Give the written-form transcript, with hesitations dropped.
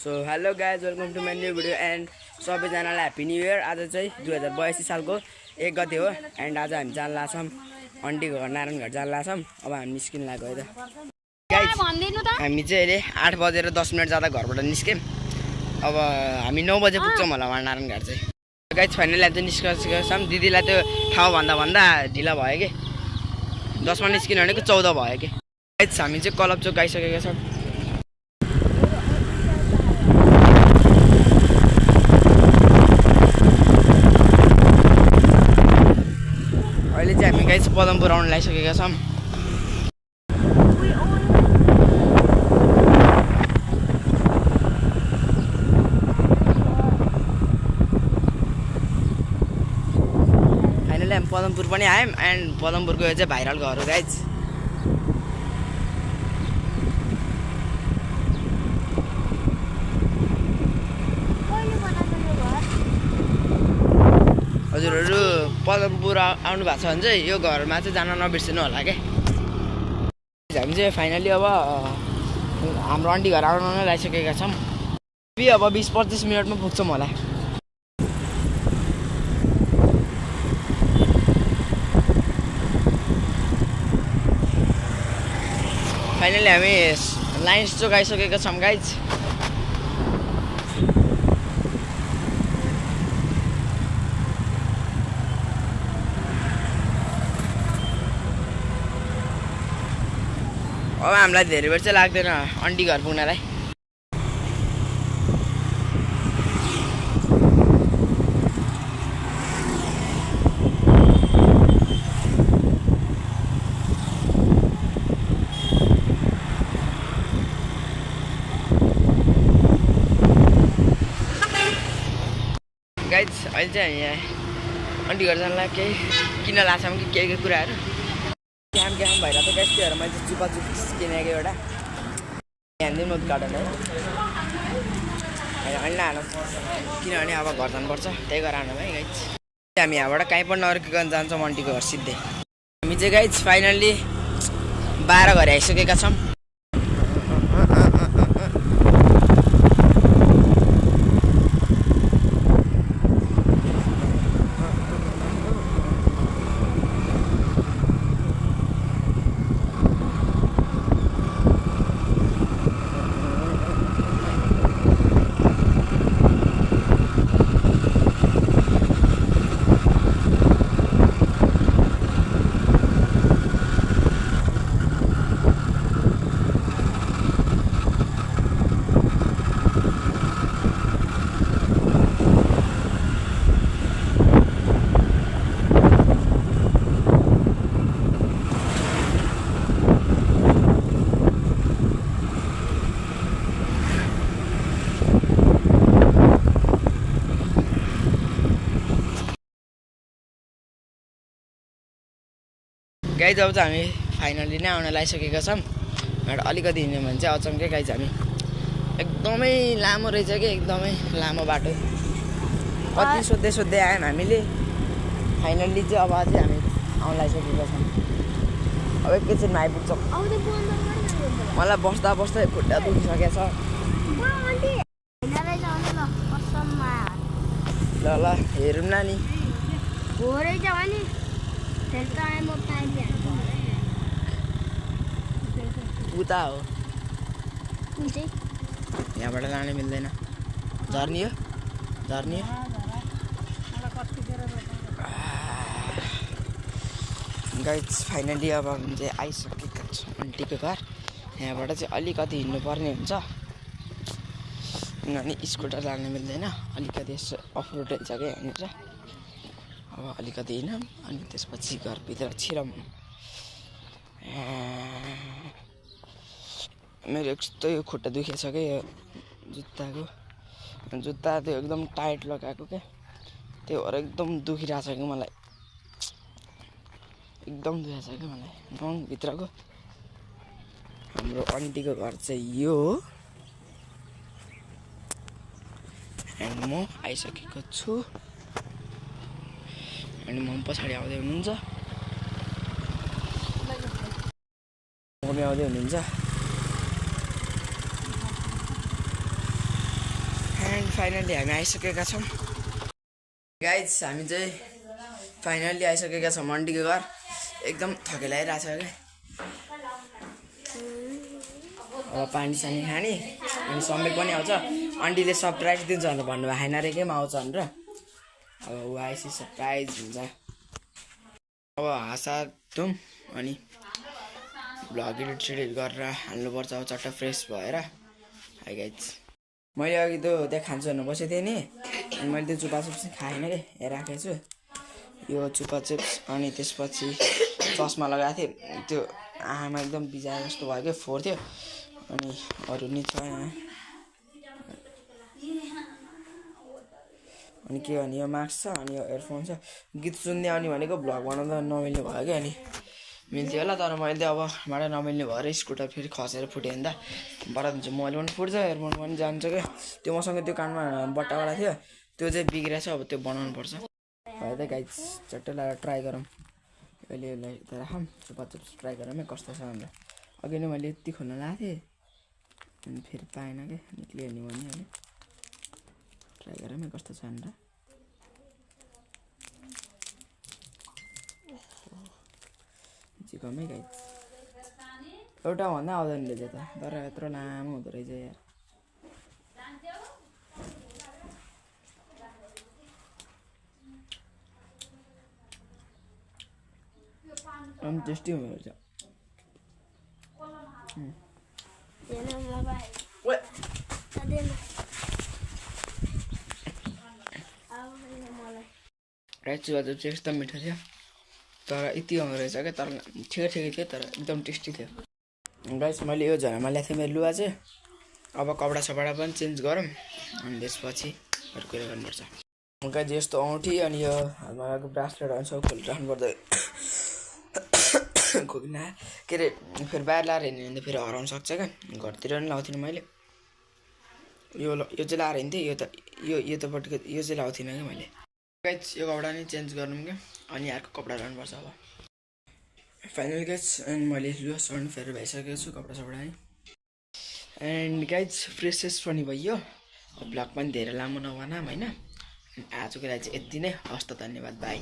So hello guys welcome to my new video and सबैजनालाई happy new year. आज चाहिँ 2082 सालको 1 गते हो एन्ड आज हामी जान लाग्छौँ अन्टीको घर नारायण घर जान लाग्छौँ। अब हामी निस्किन लाग्यो है त गाइज। हामी चाहिँ अहिले 8 बजेर 10 मिनट जाँदा घरबाट निस्क्यौँ। अब हामी 9 बजे पुग्छौँ होला उहाँ नारायण घर चाहिँ। गाइज फाइनली हामी चाहिँ निस्किसकेछौँ। दिदीलाई त्यो ठाउँ भन्दा ढिला भयो कि 10मा निस्किनु भनेको 14 भयो कि। गाइज हामी चाहिँ क्लब चोक आइसकेका छौँ। अहिले चाहिँ हामी गाइज पदमपुर आउन लागिसकेका छौँ। फाइनली हामी पदमपुर पनि आयौँ एन्ड पदमपुरको यो चाहिँ भाइरल घर हो गाइज। हजुरहरू पदमपुर आउनु भएको छ भने चाहिँ यो घरमा चाहिँ जान नबिर्सिनु होला क्या। हामी चाहिँ फाइनली अब हाम्रो आन्टी घर आउन नै लागिसकेका छौँ। अब 20-25 मिनटमा पुग्छौँ होला। फाइनली हामी लाइन्स चोक आइसकेका छौँ गाइज। अब हामीलाई धेरै बेर चाहिँ लाग्दैन आन्टी घर पुग्नलाई। गाइज अहिले चाहिँ हामी यहाँ आन्टी घर जानलाई केही किन लाग्छौँ कि केही कुराहरू क्याम भइरहेको छ। त्यस्तोहरू मैले चाहिँ चुपा चुप किनेको एउटा यहाँदेखि उद्घाटन है अहिले हाल्नु किनभने अब घर जानुपर्छ त्यही गरेर हाल्नु है गाइज। हामी यहाँबाट कहीँ पनि नर्किकन जान्छौँ आन्टीको घर सिधै। हामी चाहिँ गाइज फाइनल्ली 12 घर आइसकेका छौँ। गाइज अब चाहिँ हामी फाइनली नै आउन लागिसकेका छौँ। एउटा अलिकति हिँड्यो भने चाहिँ अचम्मै गाइज हामी एकदमै लामो रहेछ कि एकदमै लामो बाटो। कति सोध्दै आयौँ हामीले। फाइनल्ली चाहिँ अब चाहिँ हामी आउन लागिसकेका छौँ। अब एकैछिनमा आइपुग्छौँ। मलाई बस्दा खुट्टा दुखिसकेको छ। ल हेरौँ न नि। उता हो यहाँबाट लानु मिल्दैन। झर्नी हो गाइज। फाइनली अब हामी चाहिँ आइसकेका छौँ आन्टीको घर। यहाँबाट चाहिँ अलिकति हिँड्नुपर्ने हुन्छ किनभने स्कुटर लानु मिल्दैन। अलिकति यसो अफ रोड छ क्या यहाँनिर। अब अलिकति हिँडौँ अनि त्यसपछि घरभित्र छिरौँ। मेरो यस्तो यो खुट्टा दुखेको छ क्या यो जुत्ता त्यो एकदम टाइट लगाएको क्या त्यो भएर एकदम दुखिरहेको छ कि मलाई एकदम दुखेको छ कि मलाई। गाउँभित्रको हाम्रो आन्टीको घर चाहिँ यो हो एन्ड म आइसकेको छु अनि म पछाडि आउँदै हुनुहुन्छ। मम्मी आउँदै हुनुहुन्छ। फाइनली हामी आइसकेका छौँ गाइज हामी चाहिँ फाइनली आइसकेका छौँ अन्डीको घर एकदम थकेलाइरहेको छ क्या अब पानी सानी खाने अनि समेक पनि आउँछ अन्डीले सरप्राइज दिन्छ भनेर भन्नुभयो होइन रे केमा आउँछ भनेर अब ऊ आएपछि सरप्राइज हुन्छ अब हाँसा धुम अनि भ्लग एडिट गरेर हाल्नुपर्छ अब चट्ट फ्रेस भएर हाई गाइज मैले अघि त्यहाँ खान्छु भनेर बसेको थिएँ नि अनि मैले त्यो चुपा चिप्स खाएन कि यहाँ राखेको छु यो चुपा चिप्स अनि त्यसपछि चस्मा लगाएको थिएँ त्यो आँखामा एकदम बिजाए जस्तो भयो क्या फोहोर थियो अनि अरू नि छ यहाँ अनि के भने यो मास्क छ अनि यो एयरफोन छ गीत सुन्दै आउने भनेको भ्लग बनाउँदा नमिल्ने भयो क्या अनि मिल्थ्यो होला तर मैले अब मलाई नमिल्ने भएर स्कुटर फेरि खसेर फुट्यो भने त बरात मोबाइल पनि फुट्छ एयरफोन पनि जान्छ क्या त्यो मसँग त्यो कानमा बट्टावाला थियो त्यो चाहिँ बिग्रेछ अब त्यो बनाउनु पर्छ भयो त गाइज चट्टै लगाएर ट्राई गरौँ अहिले यसलाई त राखौँ चुपा चिप्स ट्राई गरौँ है कस्तो छ भनेर अघि नै मैले यति खोल्न लगाएको थिएँ अनि फेरि पाएन क्या निक्लियो नि भने अहिले ट्राई गरौँ है कस्तो छ भनेर चिकमै गाइज एउटा भन्दा आउँदैन रहेछ त तर यत्रो लामो हुँदो रहेछ यार अनि टेस्टी हुँदो रहेछ राइस चुपा चाहिँ एकदम मिठो थियो तर यति आउँदो रहेछ क्या तर ठिकै थियो तर एकदम टेस्टी थियो गाइस मैले यो झरामा ल्याएको थिएँ मेरो लुगा चाहिँ अब कपडा सपडा पनि चेन्ज गरौँ अनि त्यसपछि अरू कुरा गर्नुपर्छ गाइस यस्तो औँठी अनि यो हातमा ब्रासलेट हुन्छ खोलिराख्नु पर्छ खोकिना के अरे फेरि बाहिर लाएर हिँड्यो भने त फेरि हराउनु सक्छ क्या घरतिर पनि लाउँथिनँ मैले यो चाहिँ लाएर हिँड्थेँ यो तपट्टिको यो चाहिँ लाउँथिनँ क्या मैले गाइस यो कपडा नि चेन्ज गर्नु क्या अनि अर्को कपडा लानुपर्छ अब फाइनल गाइस अनि मैले लुगा सर्ट फेरि भइसकेको छु कपडा सपडा है एन्ड गाइस फ्रेसेस पनि भयो ब्लग पनि धेरै लामो नबनाऊँ होइन आजको लागि चाहिँ यति नै हस्त धन्यवाद बाई